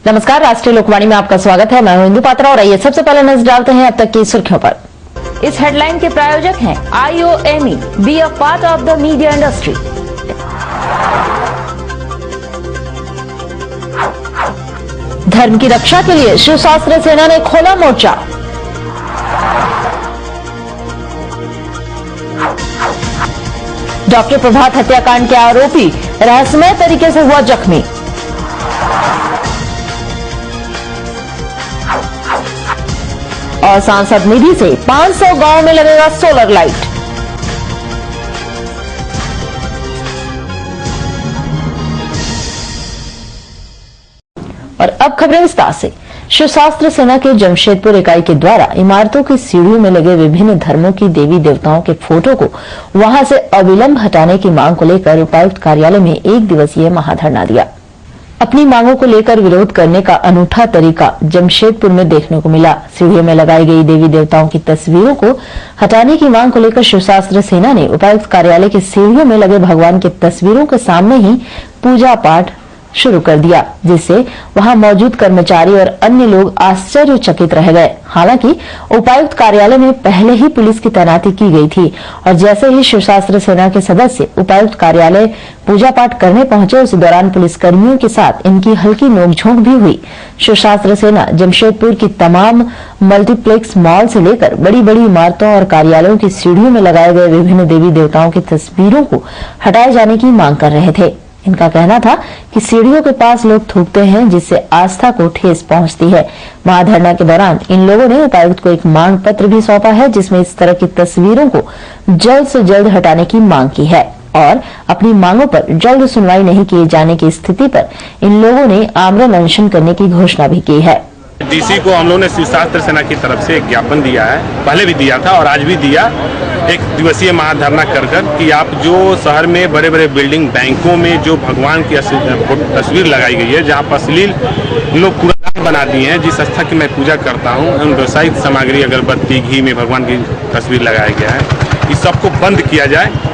नमस्कार, राष्ट्रीय लोकवाणी में आपका स्वागत है। मैं हूं इंदु पात्रा और आइए सबसे पहले नजर डालते हैं अब तक की सुर्खियों पर। इस हेडलाइन के प्रायोजक हैं IOME, be a part of the media industry. धर्म की रक्षा के लिए शिव शास्त्र सेना ने खोला मोर्चा। डॉक्टर प्रभात हत्याकांड के आरोपी रहस्यमय तरीके से हुआ जख्मी। और सांसद निधि से 500 गांव में लगेगा सोलर लाइट। और अब खबरें विस्तार से। शिव शास्त्र सेना के जमशेदपुर इकाई के द्वारा इमारतों की सीढ़ियों में लगे विभिन्न धर्मों की देवी देवताओं के फोटो को वहां से अविलंब हटाने की मांग को लेकर उपायुक्त कार्यालय में 1 दिवसीय महाधरना दिया। अपनी मांगों को लेकर विरोध करने का अनूठा तरीका जमशेदपुर में देखने को मिला। सीढ़ियों में लगाई गई देवी देवताओं की तस्वीरों को हटाने की मांग को लेकर शिव शास्त्र सेना ने उपायुक्त कार्यालय की सीढ़ियों में लगे भगवान की तस्वीरों के सामने ही पूजा पाठ शुरू कर दिया, जिससे वहां मौजूद कर्मचारी और अन्य लोग आश्चर्यचकित रह गए। हालांकि उपायुक्त कार्यालय में पहले ही पुलिस की तैनाती की गई थी और जैसे ही शिव शास्त्र सेना के सदस्य उपायुक्त कार्यालय पूजा पाठ करने पहुंचे, उसी दौरान पुलिसकर्मियों के साथ इनकी हल्की नोकझोंक भी हुई। शिव शास्त्र सेना जमशेदपुर की तमाम मल्टीप्लेक्स मॉल से लेकर बड़ी बड़ी इमारतों और कार्यालयों की सीढ़ियों में लगाए गए विभिन्न देवी देवताओं की तस्वीरों को हटाए जाने की मांग कर रहे थे। इनका कहना था कि सीढ़ियों के पास लोग थूकते हैं, जिससे आस्था को ठेस पहुंचती है। महाधरना के दौरान इन लोगों ने उपायुक्त को एक मांग पत्र भी सौंपा है, जिसमें इस तरह की तस्वीरों को जल्द से जल्द हटाने की मांग की है और अपनी मांगों पर जल्द सुनवाई नहीं किए जाने की स्थिति पर इन लोगों ने आमरण अनशन करने की घोषणा भी की है। डीसी को हम लोगों ने शिव शास्त्र सेना की तरफ से एक ज्ञापन दिया है, पहले भी दिया था और आज भी दिया, 1 दिवसीय महाधरना कर कि आप जो शहर में बड़े बड़े बिल्डिंग बैंकों में जो भगवान की तस्वीर लगाई गई है, जहाँ पर अश्लील लोग कूड़ादान बना दिए हैं, जिस आस्था की मैं पूजा करता हूँ, उन व्यवसायिक सामग्री अगरबत्ती घी में भगवान की तस्वीर लगाया गया है, इस सबको बंद किया जाए।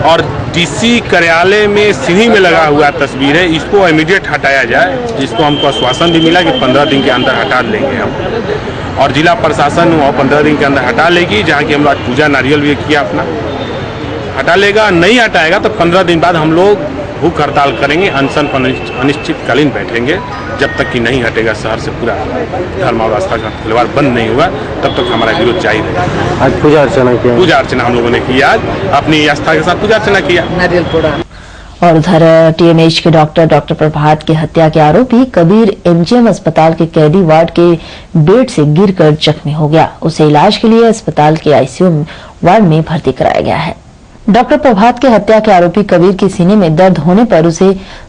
और डीसी कार्यालय में सीढ़ी में लगा हुआ तस्वीर है, इसको इमीडिएट हटाया जाए, जिसको हमको आश्वासन भी मिला कि 15 दिन के अंदर हटा लेंगे हम, और जिला प्रशासन वो 15 दिन के अंदर हटा लेगी। जहाँ की हम आज पूजा नारियल भी किया अपना, हटा लेगा। नहीं हटाएगा तो 15 दिन बाद हम लोग भूख हड़ताल करेंगे, अनशन पर अनिश्चितकालीन बैठेंगे, जब तक कि नहीं हटेगा शहर से पूरा धर्म और आस्था का खिलवाड़ बंद नहीं हुआ, तब तक हमारा विरोध जारी रहेगा। आज पूजा अर्चना हम लोगों ने किया, आज अपनी आस्था के साथ पूजा अर्चना किया। और उधर TMH के डॉक्टर प्रभात की हत्या के आरोपी कबीर MGM अस्पताल के कैदी वार्ड के बेड से गिरकर जख्मी हो गया। उसे इलाज के लिए अस्पताल के ICU वार्ड में भर्ती कराया गया है। डॉक्टर प्रभात के हत्या के आरोपी कबीर के सीने में दर्द होने पर उसे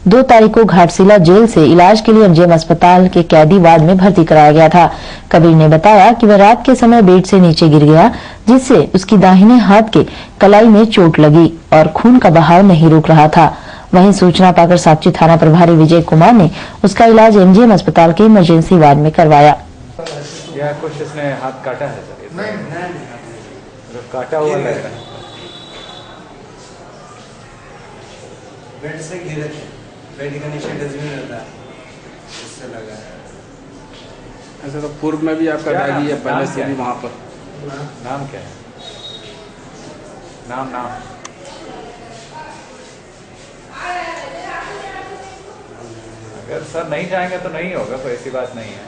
2 तारीख को घाटशिला जेल से इलाज के लिए MGM अस्पताल के कैदी वार्ड में भर्ती कराया गया था। कबीर ने बताया कि वह रात के समय बेड से नीचे गिर गया, जिससे उसकी दाहिने हाथ के कलाई में चोट लगी और खून का बहाव नहीं रुक रहा था। वहीं सूचना पाकर सापची थाना प्रभारी विजय कुमार ने उसका इलाज MGM अस्पताल के इमरजेंसी वार्ड में करवाया। कुछ इसने हाथ काटा है सर? नहीं, काटा हुआ लग रहा है। बेड से गिरे थे, बेड का नीचे डस्टबिन रहता है, उससे लगा है। ऐसा तो पूर्व में भी आपका दागी है, पहले से भी वहाँ पर। नाम क्या है? नाम अगर सर नहीं जाएंगे तो नहीं होगा, कोई ऐसी बात नहीं है।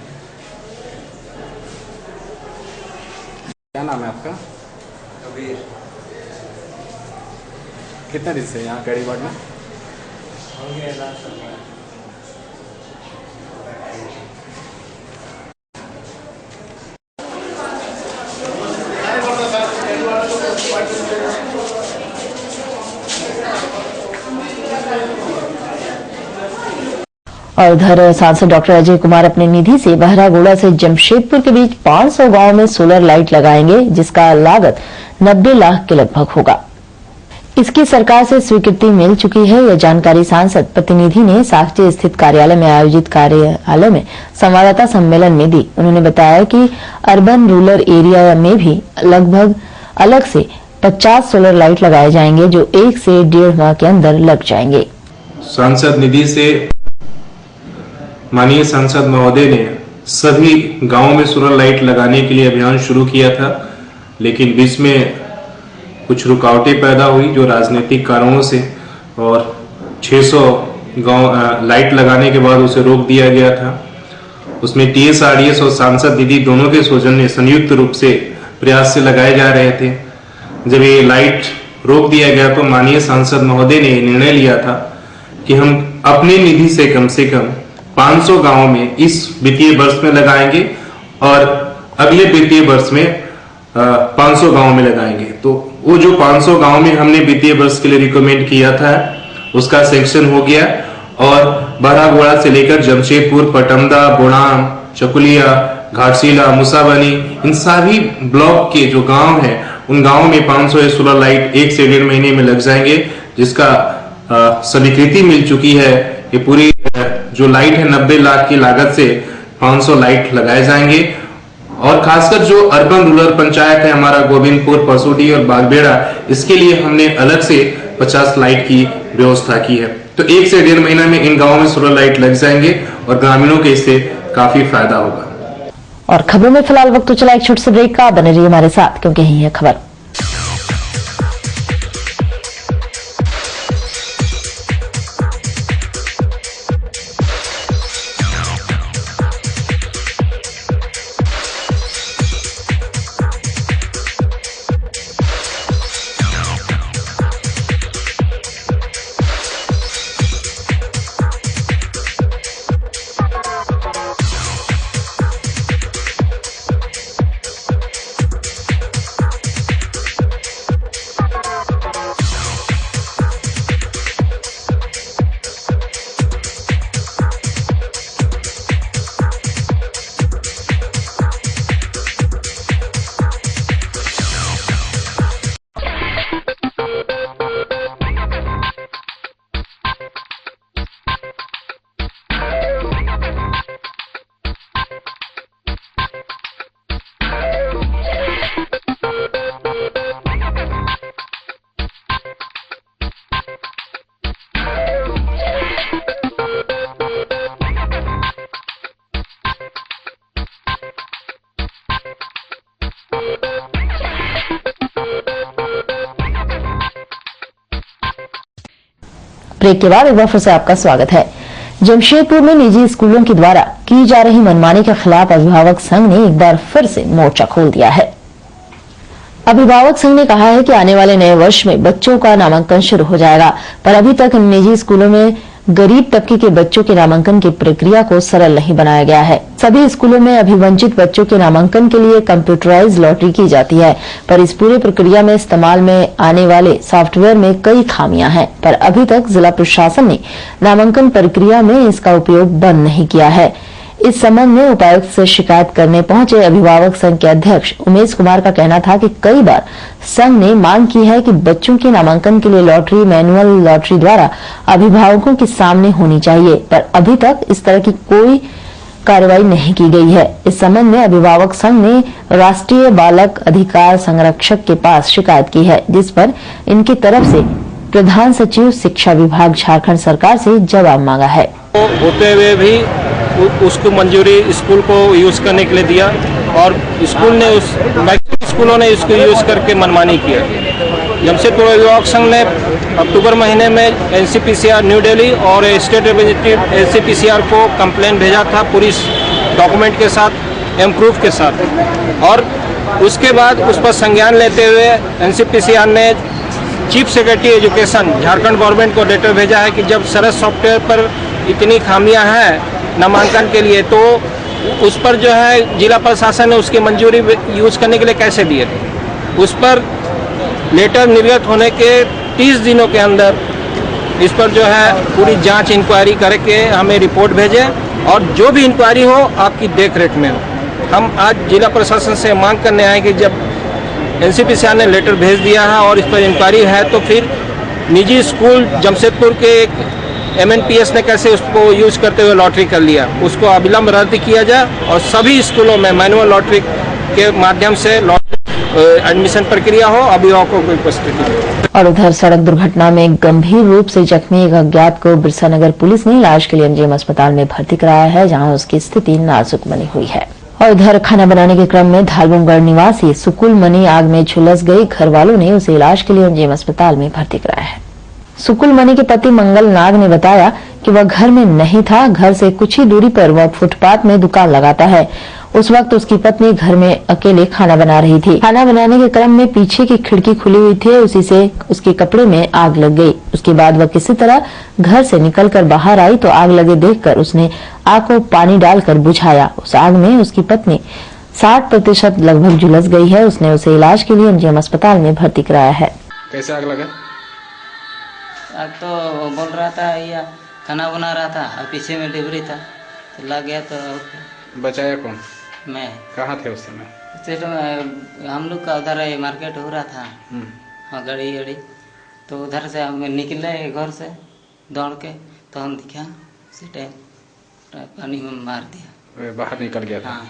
क्या नाम है आपका? कबीर। कितने दिन से यहाँ कैदी वार्ड में? हो गया इलाज चल रहा है। और उधर सांसद डॉक्टर अजय कुमार अपने निधि से बहरागोड़ा से जमशेदपुर के बीच 500 गांव में सोलर लाइट लगाएंगे, जिसका लागत 90 लाख के लगभग होगा। इसकी सरकार से स्वीकृति मिल चुकी है। यह जानकारी सांसद प्रतिनिधि ने साख्ची स्थित कार्यालय में आयोजित कार्यालय में संवाददाता सम्मेलन में दी। उन्होंने बताया कि अर्बन रूरल एरिया में भी लगभग अलग से 50 सोलर लाइट लगाए जाएंगे, जो 1 से 1.5 माह के अंदर लग जाएंगे। सांसद निधि से माननीय सांसद महोदय ने सभी गांवों में सोलर लाइट लगाने के लिए अभियान शुरू किया था, लेकिन बीच में कुछ रुकावटें पैदा हुई जो राजनीतिक कारणों से, और 600 गांव लाइट लगाने के बाद उसे रोक दिया गया था। उसमें TSRDS और सांसद दीदी दोनों के सौजन्य संयुक्त रूप से प्रयास से लगाए जा रहे थे। जब ये लाइट रोक दिया गया तो माननीय सांसद महोदय ने निर्णय लिया था कि हम अपने निधि से कम 500 गांवों में इस वित्तीय वर्ष में लगाएंगे और अगले वित्तीय वर्ष में 500 गांवों में लगाएंगे। तो वो जो 500 गांवों में हमने वित्तीय वर्ष के लिए रिकमेंड किया था उसका सैंक्शन हो गया, और बड़ागोड़ा से लेकर जमशेदपुर, पटमदा, बोड़ाम, चकुलिया, घाटशिला, मुसाबनी, इन सभी ब्लॉक के जो गांव हैं उन गांवों में 500 सोलर लाइट 1 से 1.5 महीने में लग जाएंगे, जिसका स्वीकृति मिल चुकी है। ये पूरी जो लाइट है 90 लाख की लागत से 500 लाइट लगाए जाएंगे, और खासकर जो अर्बन रूरल पंचायत है हमारा गोविंदपुर, परसोडी और बागबेड़ा, इसके लिए हमने अलग से 50 लाइट की व्यवस्था की है। तो 1 से 1.5 महीना में इन गांवों में सोलर लाइट लग जाएंगे और ग्रामीणों के इससे काफी फायदा होगा। और खबरों में फिलहाल वक्त तो चला एक छोटे से ब्रेक का, बने रहिए हमारे साथ क्योंकि यही है खबर। ब्रेक के बाद एक बार फिर से आपका स्वागत है। जमशेदपुर में निजी स्कूलों के द्वारा की जा रही मनमानी के खिलाफ अभिभावक संघ ने एक बार फिर से मोर्चा खोल दिया है। अभिभावक संघ ने कहा है कि आने वाले नए वर्ष में बच्चों का नामांकन शुरू हो जाएगा, पर अभी तक निजी स्कूलों में गरीब तबके के बच्चों के नामांकन की प्रक्रिया को सरल नहीं बनाया गया है। सभी स्कूलों में अभी वंचित बच्चों के नामांकन के लिए कंप्यूटराइज लॉटरी की जाती है, पर इस पूरी प्रक्रिया में इस्तेमाल में आने वाले सॉफ्टवेयर में कई खामियां हैं, पर अभी तक जिला प्रशासन ने नामांकन प्रक्रिया में इसका उपयोग बंद नहीं किया है। इस संबंध में उपायुक्त से शिकायत करने पहुंचे अभिभावक संघ के अध्यक्ष उमेश कुमार का कहना था कि कई बार संघ ने मांग की है कि बच्चों के नामांकन के लिए लॉटरी मैनुअल लॉटरी द्वारा अभिभावकों के सामने होनी चाहिए, पर अभी तक इस तरह की कोई कार्रवाई नहीं की गई है। इस संबंध में अभिभावक संघ ने राष्ट्रीय बालक अधिकार संरक्षक के पास शिकायत की है, जिस पर इनकी तरफ से प्रधान सचिव शिक्षा विभाग झारखंड सरकार से जवाब मांगा है। होते हुए भी उसको मंजूरी स्कूल को यूज करने के लिए दिया, और स्कूल ने मैक्सिमम स्कूलों ने इसको यूज करके मनमानी किया। जमशेदपुर अभिभावक संघ ने अक्टूबर महीने में NCPCR न्यू दिल्ली और स्टेट रिप्रेजेंटेटिव NCPCR को कंप्लेंट भेजा था पूरी डॉक्यूमेंट के साथ, प्रूफ के साथ, और उसके बाद उस पर संज्ञान लेते हुए NCPCR ने chief secretary education Jharkhand government को लेटर भेजा है कि जब सरस सॉफ्टवेयर पर इतनी खामियां हैं नामांकन के लिए, तो उस पर जो है जिला प्रशासन ने उसकी मंजूरी यूज करने के लिए कैसे दिए थे। उस पर लेटर निर्गत होने के 30 दिनों के अंदर इस पर जो है पूरी जांच इंक्वायरी करके हमें रिपोर्ट भेजें, और जो भी इंक्वायरी हो आपकी देख रेख में हो। हम आज जिला प्रशासन से मांग करने आए कि जब NCPCR ने लेटर भेज दिया है और इस पर इंक्वायरी है, तो फिर निजी स्कूल जमशेदपुर के एक MNPS ने कैसे उसको यूज करते हुए लॉटरी कर लिया, उसको अविलंब रद्द किया जाए और सभी स्कूलों में मैनुअल लॉटरी के माध्यम से लॉटरी एडमिशन प्रक्रिया हो, अभिभावकों की उपस्थिति। और उधर सड़क दुर्घटना में गंभीर रूप से जख्मी एक अज्ञात को बिरसा नगर पुलिस ने इलाज के लिए एमजीएम अस्पताल में भर्ती कराया है, जहां उसकी स्थिति नाजुक बनी हुई है। और उधर खाना बनाने के क्रम में धालबुमगढ़ निवासी सुकुल मनी आग में झुलस गई। घर वालों ने उसे इलाज के लिए एमजीएम अस्पताल में भर्ती कराया है। सुकुल मनी के पति मंगल नाग ने बताया कि वह घर में नहीं था। घर से कुछ ही दूरी पर वह फुटपाथ में दुकान लगाता है। उस वक्त उसकी पत्नी घर में अकेले खाना बना रही थी। खाना बनाने के क्रम में पीछे की खिड़की खुली हुई थी, उसी से उसके कपड़े में आग लग गई। उसके बाद वह किसी तरह घर से निकलकर बाहर आई तो आग लगे देखकर उसने आग को पानी डालकर बुझाया। उस आग में उसकी पत्नी 60% लगभग झुलस गई है। उसने उसे इलाज के लिए एमजीएम अस्पताल में भर्ती कराया है। कैसे आग लगा? आग तो बोल रहा था या खाना बना रहा था और पीछे में डिबरी था तो लग गया। तो बचाया कौन? मैं। कहाँ थे उस समय? स्टेट में हम लोग का उधर मार्केट हो रहा था। हाँ, गड़ी तो उधर से हम निकले घर से दौड़ के, तो हम दिखा उसी टाइम पानी में मार दिया, बाहर निकल गया था। हाँ।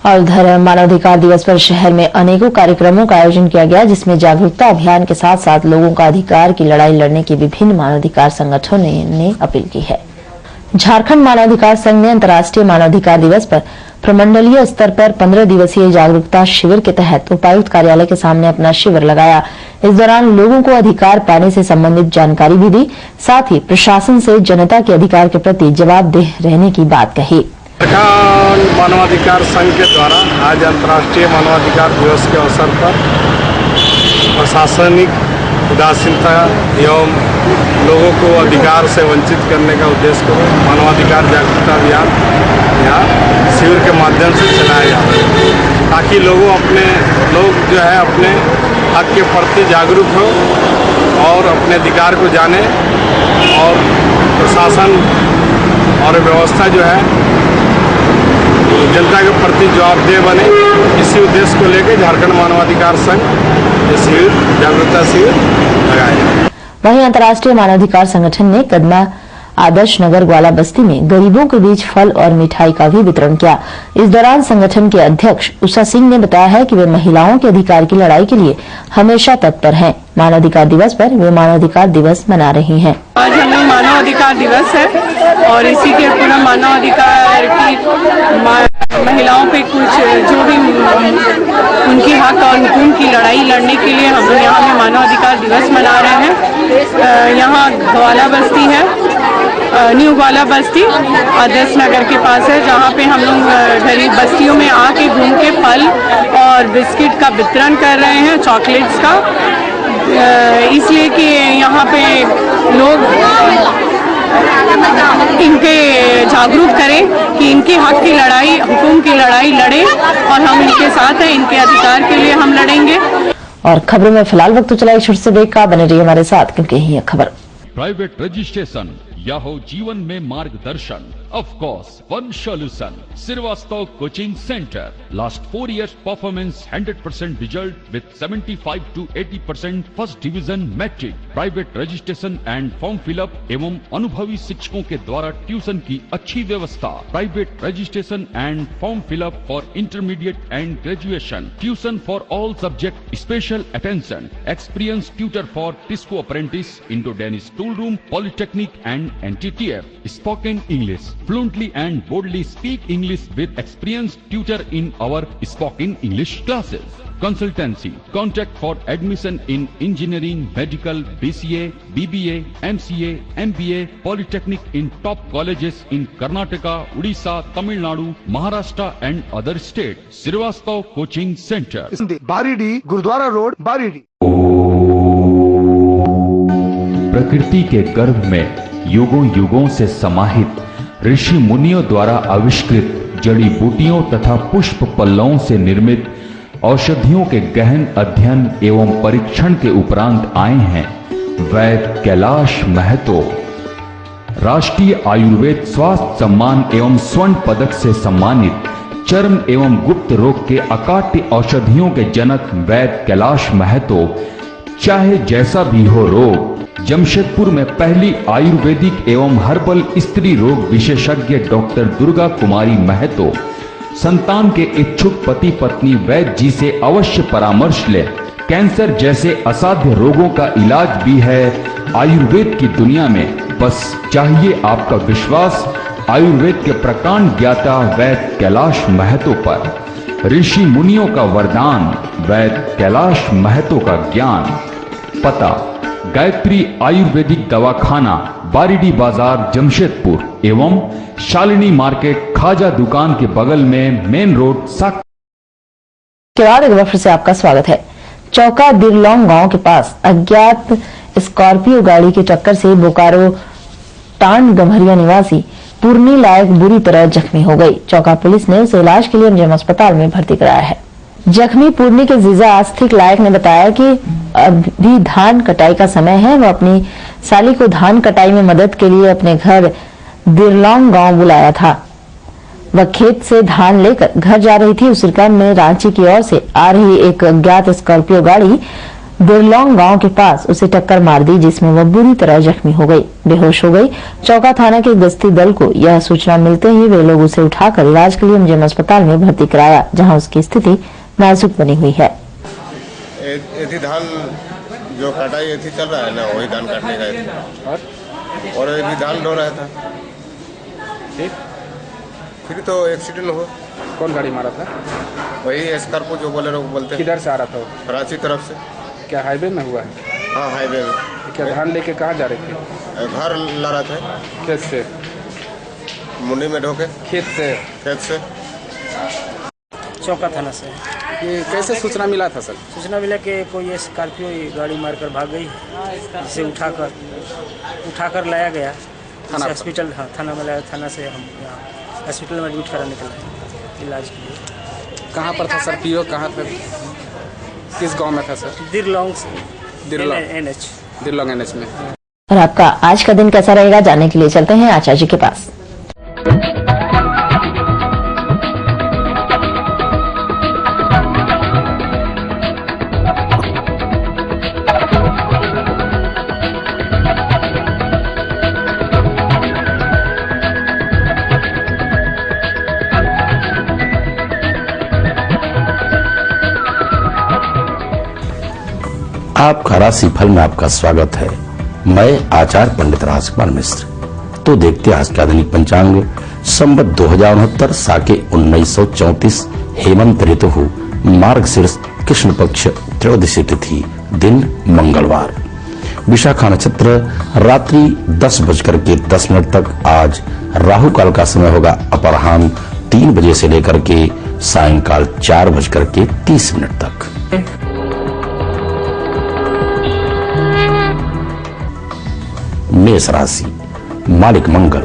और उधर मानवाधिकार दिवस पर शहर में अनेकों कार्यक्रमों का आयोजन किया गया, जिसमें जागरूकता अभियान के साथ साथ लोगों का अधिकार की लड़ाई लड़ने की विभिन्न मानवाधिकार संगठनों ने अपील की है। झारखंड मानवाधिकार संघ ने अंतर्राष्ट्रीय मानवाधिकार दिवस पर प्रमंडलीय स्तर पर 15 दिवसीय जागरूकता शिविर के तहत उपायुक्त कार्यालय के सामने अपना शिविर लगाया। इस दौरान लोगों को अधिकार पाने से संबंधित जानकारी भी दी, साथ ही प्रशासन से जनता के अधिकार के प्रति जवाबदेह रहने की बात कही। झारखंड मानवाधिकार संघ के द्वारा आज अंतर्राष्ट्रीय मानवाधिकार दिवस के अवसर पर प्रशासनिक उदासीनता एवं लोगों को अधिकार से वंचित करने का उद्देश्य को मानवाधिकार जागरूकता अभियान यहाँ शिविर के माध्यम से चलाया जाता है, ताकि लोग जो है अपने हक के प्रति जागरूक हो और अपने अधिकार को जाने और प्रशासन और व्यवस्था जो है जनता के प्रति जवाबदेह बने। इसी उद्देश्य को लेकर झारखंड मानवाधिकार संघ शिविर जागरूकता शिविर लगाया। वहीं अंतर्राष्ट्रीय मानवाधिकार संगठन ने कदमा आदर्श नगर ग्वाला बस्ती में गरीबों के बीच फल और मिठाई का भी वितरण किया। इस दौरान संगठन के अध्यक्ष उषा सिंह ने बताया है कि वे महिलाओं के अधिकार की लड़ाई के लिए हमेशा तत्पर हैं। मानवाधिकार दिवस पर वे मानवाधिकार दिवस मना रही हैं। आज हम लोग मानवाधिकार दिवस है और इसी के पूरा मानवाधिकार की महिलाओं पे कुछ जो भी उनकी हक और हुकूम की लड़ाई लड़ने के लिए हम लोग यहाँ पे मानवाधिकार दिवस मना रहे हैं। यहाँ ग्वाला बस्ती है, न्यू ग्वाला बस्ती आदर्श नगर के पास है, जहाँ पे हम लोग गरीब बस्तियों में आके घूम के फल और बिस्किट का वितरण कर रहे हैं, चॉकलेट्स का, इसलिए कि यहाँ पे लोग इनके जागरूक करें कि इनके हक की लड़ाई, हुकूम की लड़ाई लड़े और हम इनके साथ हैं, इनके अधिकार के लिए हम लड़ेंगे। और खबरों में फिलहाल वक्त तो चला एक छोटे से ब्रेक का, बने रहिए हमारे साथ क्योंकि यही है खबर। प्राइवेट रजिस्ट्रेशन या हो जीवन में मार्गदर्शन, of course one solution, Srivastava coaching centre, last 4 years performance 100% result with 75 to 80% first division matric, private registration and form fill up एवं अनुभवी शिक्षकों के द्वारा ट्यूशन की अच्छी व्यवस्था, private registration and form fill up for intermediate and graduation, tuition for all subject, special attention, experience tutor for TISCO apprentice, Indo Danish tool room, polytechnic and NTTF, spoken English, fluently and boldly speak English with experienced tutor in our spoken English classes. Consultancy, contact for admission in engineering, medical, BCA, BBA, MCA, MBA, Polytechnic in top colleges in Karnataka, Odisha, Tamil Nadu, Maharashtra and other states. Srivastav Coaching Center. Baridih, gurdwara road, Baridih. प्रकृति के गर्भ में युगों युगों से समाहित ऋषि मुनियों द्वारा आविष्कृत जड़ी बूटियों तथा पुष्प पल्लवों से निर्मित औषधियों के गहन अध्ययन एवं परीक्षण के उपरांत आए हैं वैद्य कैलाश महतो। राष्ट्रीय आयुर्वेद स्वास्थ्य सम्मान एवं स्वर्ण पदक से सम्मानित चर्म एवं गुप्त रोग के अकाट्य औषधियों के जनक वैद्य कैलाश महतो, चाहे जैसा भी हो रोग, जमशेदपुर में पहली आयुर्वेदिक एवं हर्बल स्त्री रोग विशेषज्ञ डॉक्टर दुर्गा कुमारी महतो संतान के इच्छुक पति पत्नी वैद्य जी से अवश्य परामर्श लें। कैंसर जैसे असाध्य रोगों का इलाज भी है आयुर्वेद की दुनिया में, बस चाहिए आपका विश्वास आयुर्वेद के प्रकांड ज्ञाता वैद्य कैलाश महतो पर। ऋषि मुनियों का वरदान, वैद्य कैलाश महतो का ज्ञान। पता गायत्री आयुर्वेदिक दवाखाना, बारीडी बाजार, जमशेदपुर एवं शालिनी मार्केट, खाजा दुकान के बगल में, मेन रोड, साक। के बाद एक बार फिर से आपका स्वागत है। चौका दिरलोंग गांव के पास अज्ञात स्कॉर्पियो गाड़ी की टक्कर से बोकारो टांड गम्हरिया निवासी पूर्णी लायक बुरी तरह जख्मी हो गई। चौका पुलिस ने उसे इलाज के लिए एमजीएम अस्पताल में भर्ती कराया है। जख्मी पूर्णी के जीजा आस्तिक लायक ने बताया कि अभी धान कटाई का समय है। वह अपनी साली को धान कटाई में मदद के लिए अपने घर दिरलोंग गांव बुलाया था। वह खेत से धान लेकर घर जा रही थी। उसी क्रम में रांची की ओर से आ रही एक अज्ञात स्कॉर्पियो गाड़ी दिरलोंग गांव के पास उसे टक्कर मार दी, जिसमें वह बुरी तरह जख्मी हो गई, बेहोश हो गई। चौका थाना के गश्ती दल को यह सूचना मिलते ही वे लोग उसे उठाकर इलाज के लिए एमजीएम अस्पताल में भर्ती कराया, जहां उसकी स्थिति नाजुक बनी हुई है। धान जो कटाई थी चल रहा है ना, वही धान काटने गए थे और अभी धान ढो रहा था, फिर तो एक्सीडेंट हुआ। कौन गाड़ी मारा था? वही स्कॉर्पियो जो बोलेरो बोलते। किधर से आ रहा था? रांची तरफ से। क्या हाईवे में हुआ है? हाँ हाईवे में। क्या धान लेके कहाँ जा रहे थे? घर ला रहा था। खेत से? मुंडी में ढोके। खेत से? खेत से। चौका थाना से। ये कैसे सूचना मिला था सर? सूचना मिला कि कोई स्कॉर्पियो गाड़ी मारकर भाग गई, इसे उठाकर लाया गया हॉस्पिटल। हाँ थाना में लाया, थाना से हम यहाँ हॉस्पिटल में एडमिट कराने के लिए इलाज के लिए। कहाँ पर था सर पीओ? कहाँ पर, किस गांव में था सर? दिरलोंग एनएच में। और आपका आज का दिन कैसा रहेगा जानने के लिए चलते हैं आचार्य जी के पास। आपका राशिफल में आपका स्वागत है। मैं आचार्य पंडित राजकुमार मिश्र। तो देखते आज का दैनिक पंचांग। संवत 2069 साके 1934 हेमंत ऋतु, मार्गशीर्ष कृष्ण पक्ष, त्रयोदशी तिथि, दिन मंगलवार। विशाखा नक्षत्र रात्रि 10:10 तक। आज राहु काल का समय होगा अपराह्न 3 बजे से लेकर के सायंकाल 4:30 तक। मेष राशि, मालिक मंगल।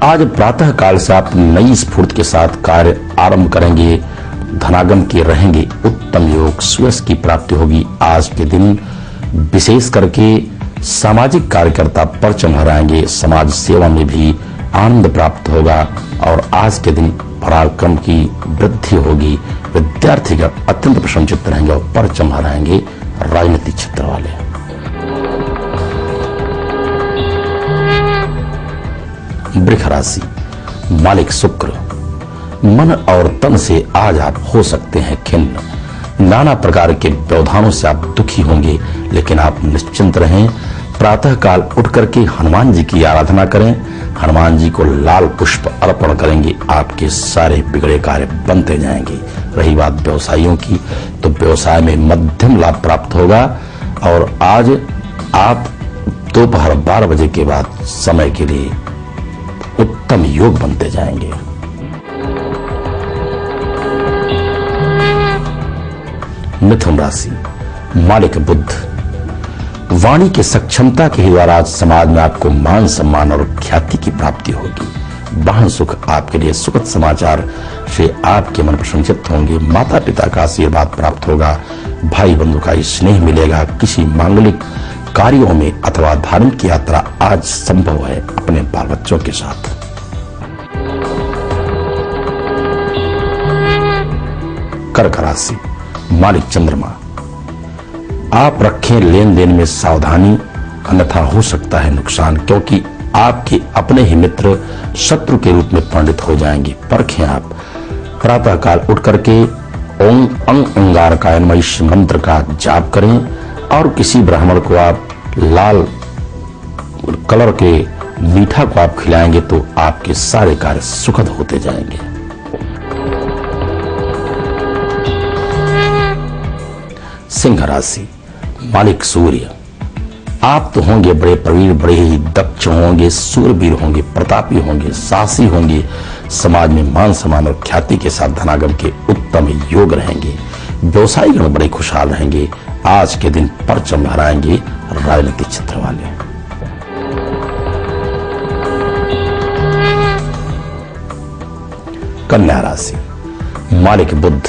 आज प्रातः काल से आप नई स्फूर्ति के साथ कार्य आरंभ करेंगे। धनागम के रहेंगे उत्तम योग, सुयश की प्राप्ति होगी। आज के दिन विशेष करके सामाजिक कार्यकर्ता परचम लहराएंगे। समाज सेवा में भी आनंद प्राप्त होगा और आज के दिन पराक्रम की वृद्धि होगी। विद्यार्थीगण अत्यंत प्रसन्नचित्त रहेंगे और परचम लहराएंगे राजनीतिक क्षेत्र वाले। वृष राशि, मालिक शुक्र। मन और तन से आज आप हो सकते हैं खिन्न। नाना प्रकार के व्यवधानों से आप दुखी होंगे, लेकिन आप निश्चिंत रहें। प्रातः काल उठ करके हनुमान जी की आराधना करें। हनुमान जी को लाल पुष्प अर्पण करेंगे, आपके सारे बिगड़े कार्य बनते जाएंगे। रही बात व्यवसायियों की, तो व्यवसाय में मध्यम लाभ प्राप्त होगा और आज आप दोपहर 12 बजे के बाद समय के लिए उत्तम योग बनते जाएंगे। मिथुन राशि, मालिक बुध। वाणी की सक्षमता के द्वारा आज समाज में आपको मान सम्मान और ख्याति की प्राप्ति होगी। वाहन सुख आपके लिए सुखद समाचार से आपके मन प्रसन्नचित्त होंगे। माता पिता का आशीर्वाद प्राप्त होगा। भाई बंधु का स्नेह मिलेगा। किसी मांगलिक कार्यों में अथवा धार्मिक यात्रा आज संभव है अपने बाल बच्चों के साथ। कर्क राशि, मालिक चंद्रमा। आप रखें लेन देन में सावधानी, अन्यथा हो सकता है नुकसान, क्योंकि आपके अपने ही मित्र शत्रु के रूप में परिणत हो जाएंगे। परखें आप प्रातःकाल उठ करके ओम अंगारकायनमय मंत्र का जाप करें और किसी ब्राह्मण को आप लाल कलर के मीठा को आप खिलाएंगे तो आपके सारे कार्य सुखद होते जाएंगे। सिंह राशि, मालिक सूर्य। आप तो होंगे बड़े प्रवीण, बड़े ही दक्ष होंगे, सूरवीर होंगे, प्रतापी होंगे, साहसी होंगे। समाज में मान सम्मान और ख्याति के साथ धनागम के उत्तम योग रहेंगे। व्यवसायी गण बड़े खुशहाल रहेंगे। आज के दिन परचम लहराएंगे राजनीतिक क्षेत्र वाले। कन्या राशि, मालिक बुध।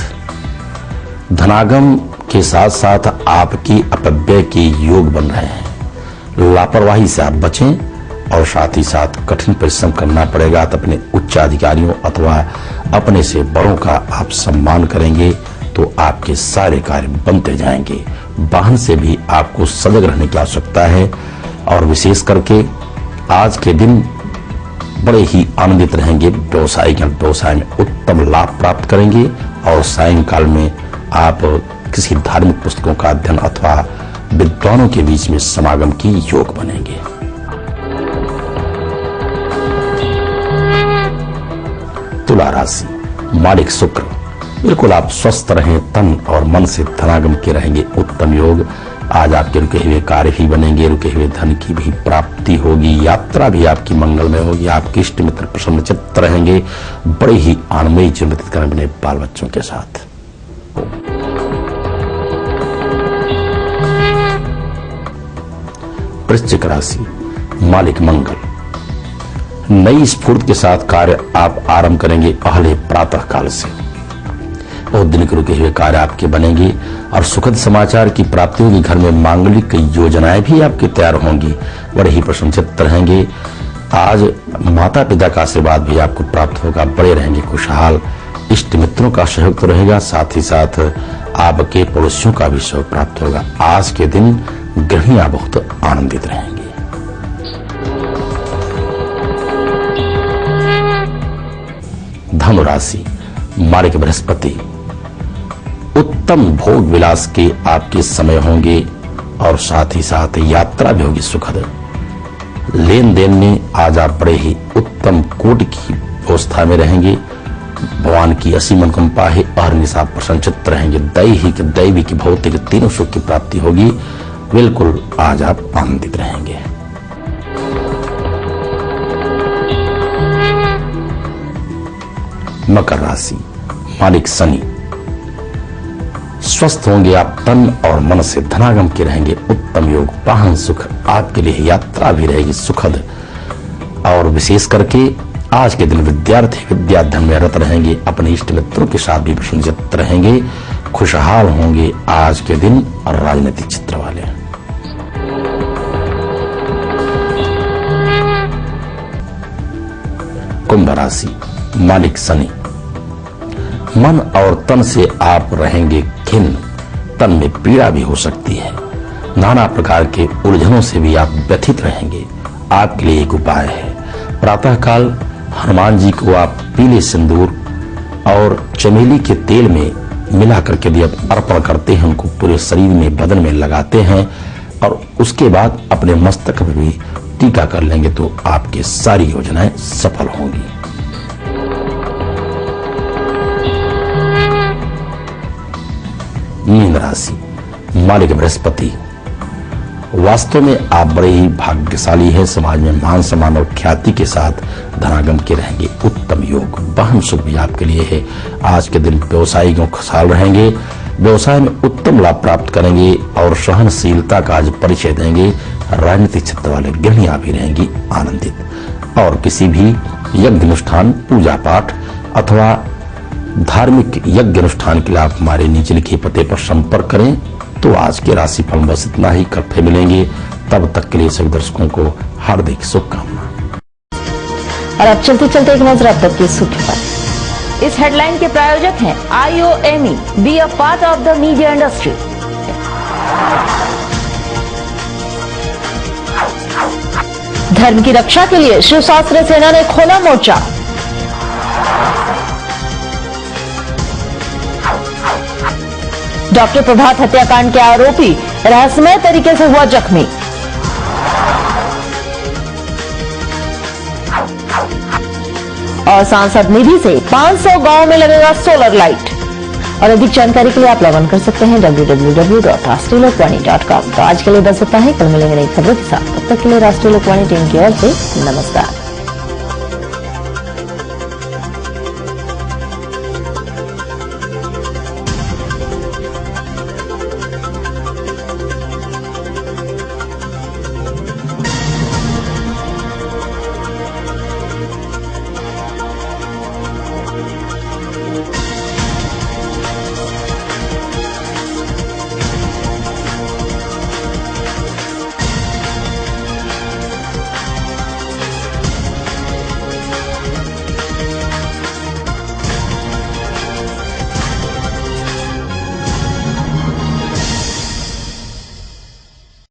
धनागम के साथ साथ आपकी अपव्यय के योग बन रहे हैं। लापरवाही से आप बचें और साथ ही साथ कठिन परिश्रम करना पड़ेगा। तो अपने उच्च अधिकारियों अथवा अपने से बड़ों का आप सम्मान करेंगे तो आपके सारे कार्य बनते जाएंगे। वाहन से भी आपको सजग रहने की आवश्यकता है और विशेष करके आज के दिन बड़े ही आनंदित रहेंगे। व्यवसाय में उत्तम लाभ प्राप्त करेंगे और सायंकाल में आप किसी धार्मिक पुस्तकों का अध्ययन अथवा विद्वानों के बीच में समागम की योग बनेंगे। तुला राशि, मालिक शुक्र। बिल्कुल आप स्वस्थ रहें, तन और मन से धनागम के रहेंगे उत्तम योग। आज आपके रुके हुए कार्य भी बनेंगे, रुके हुए धन की भी प्राप्ति होगी, यात्रा भी आपकी मंगलमय होगी। आपके इष्ट मित्र प्रसन्नचित्त रहेंगे। बड़े ही आनंदमयी जीवन व्यतीत करेंगे अपने बाल बच्चों के साथ। वृश्चिक राशि, मालिक मंगल। नई स्फूर्ति के साथ कार्य आप आरंभ करेंगे पहले प्रातः काल से। बहुत दिन के रुके हुए कार्य आपके बनेंगे और सुखद समाचार की प्राप्ति होगी। घर में मांगलिक योजनाएं भी आपकी तैयार होंगी। बड़े ही प्रसन्नचित्त रहेंगे। आज माता पिता का आशीर्वाद भी आपको प्राप्त होगा। बड़े रहेंगे खुशहाल। इष्ट मित्रों का सहयोग तो रहेगा, साथ ही साथ आपके पड़ोसियों का भी सहयोग प्राप्त होगा। आज के दिन गृहिणियां बहुत आनंदित रहेंगी। धनु राशि, मालिक बृहस्पति। उत्तम भोग विलास के आपके समय होंगे और साथ ही साथ यात्रा भी होगी सुखद। लेन देन में आज आप बड़े ही उत्तम कोटि की व्यवस्था में रहेंगे। भगवान की असीम अनुकंपा है। अहर्निश आप प्रसन्नचित्त रहेंगे। दैहिक, दैविक, भौतिक तीनों सुख की प्राप्ति होगी। बिल्कुल आज आप आनंदित रहेंगे। मकर राशि, मालिक शनि। स्वस्थ होंगे आप तन और मन से। धनागम के रहेंगे उत्तम योग। वाहन सुख आपके लिए, यात्रा भी रहेगी सुखद। और विशेष करके आज के दिन विद्यार्थी विद्याध्ययन में रत रहेंगे। अपने इष्ट मित्रों के साथ भी प्रसन्नचित्त रहेंगे। खुशहाल होंगे आज के दिन राजनीतिक क्षेत्र वाले। कुंभ राशि, मालिक शनि। मन और तन से आप रहेंगे खिन्न। तन में पीड़ा भी हो सकती है। नाना प्रकार के उलझनों से भी आप व्यथित रहेंगे। आपके लिए एक उपाय है। प्रातःकाल हनुमान जी को आप पीले सिंदूर और चमेली के तेल में मिला करके यदि आप अर्पण करते हैं, उनको पूरे शरीर में, बदन में लगाते हैं और उसके बाद अपने मस्तक पर भी टीका कर लेंगे तो आपकी सारी योजनाएं सफल होंगी। मीन राशि, मालिक बृहस्पति। वास्तव में आप बड़े ही भाग्यशाली हैं। समाज में मान सम्मान और ख्याति के साथ धनागम के रहेंगे उत्तम योग। वाहन सुख भी आपके लिए है। आज के दिन व्यवसायी खुशहाल रहेंगे। व्यवसाय में उत्तम लाभ प्राप्त करेंगे और सहनशीलता का आज परिचय देंगे। राजनीतिक क्षेत्र वाले गृहिणियां भी रहेंगी आनंदित। और किसी भी यज्ञ अनुष्ठान, पूजा पाठ अथवा धार्मिक यज्ञ अनुष्ठान के लिए आप हमारे नीचे लिखे पते पर संपर्क करें। तो आज के राशिफल में बस इतना ही। कल फिर मिलेंगे। तब तक के लिए सभी दर्शकों को हार्दिक शुभकामना। और अब चलते चलते एक नजर अब तक की सुर्खी पर। इस हेडलाइन के प्रायोजक हैं IOME, be a part of the media industry. धर्म की रक्षा के लिए शिव शास्त्र सेना ने खोला मोर्चा। डॉक्टर प्रभात हत्याकांड के आरोपी रहस्यमय तरीके से हुआ जख्मी। और सांसद निधि से 500 गांव में लगेगा सोलर लाइट। और अधिक जानकारी के लिए आप लॉग इन कर सकते हैं www.rashtriyalokvani.com। तो आज के लिए बस इतना ही, कल मिलेंगे नई खबरों के साथ। तब तक के लिए राष्ट्रीय लोकवाणी टीम की ओर से नमस्कार।